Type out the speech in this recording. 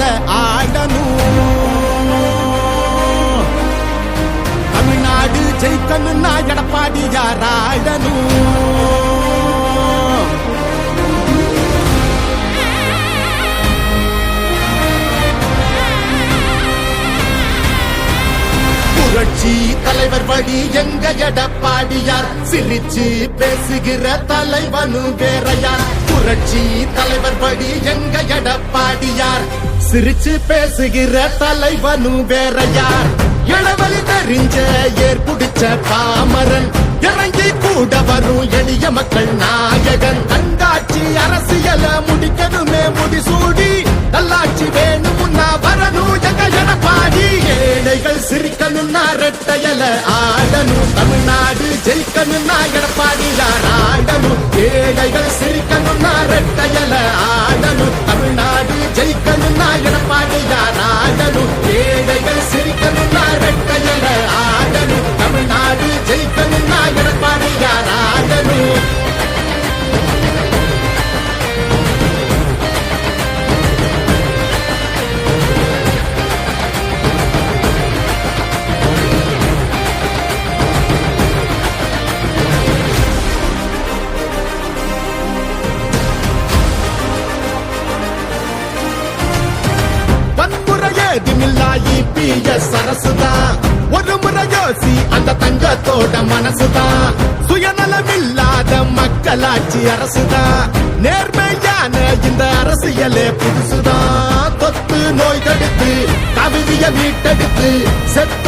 ரெட்டையல ஆடணும். தமிழ்நாடு ஜெயிக்கணும்னா எடப்பாடியார் ஆடணும். புரட்சி தலைவர் வழி எங்க எடப்பாடியார், சிரிச்சு பேசுகிற தலைவனு வேறையார். புரட்சி தலைவர் வழி எங்க எடப்பாடியார், சிரிச்சு பேசுகிற தலைவனு வேறையார். இளவலி தெரிஞ்ச ஏற்புடிச்ச பாமரன், இறங்கி கூட வரும் எளிய மக்கள் நாயகன். கண்காட்சி அரசியல முடிக்கணுமே முடிசூடி, நல்லாட்சி வேணும்னா வரணும் எங்க எடப்பாடி. ஏழைகள் சிரிக்கணும்னா ரெட்டையல ஆடணும். தமிழ்நாடு ஜெயிக்கணும்னா எடப்பாடியார் ஆடணும். ஏழைகள் சிரிக்கணும்னா ரெட்டையல ஆடணும். தமிழ்நாடு ஜெயிக்கணும்னா எடப்பாடியார் ஆடணும். ஏழைகள் சிரிக்கணும்னா ரெட்டையல ஆடணும். தமிழ்நாடு ஜெயிக்கணும்னா எடப்பாடியார் ஆடணும். அரசுதான் ஒரு முறை யோசி, அந்த தங்கத்தோட மனசுதான். சுயநலமில்லாத மக்களாட்சி அரசுதான். நேர்மையான இந்த அரசியலே புதுசுதான். தொத்து நோய் தடுத்து கவிதைய மீட்டெடுத்து செத்த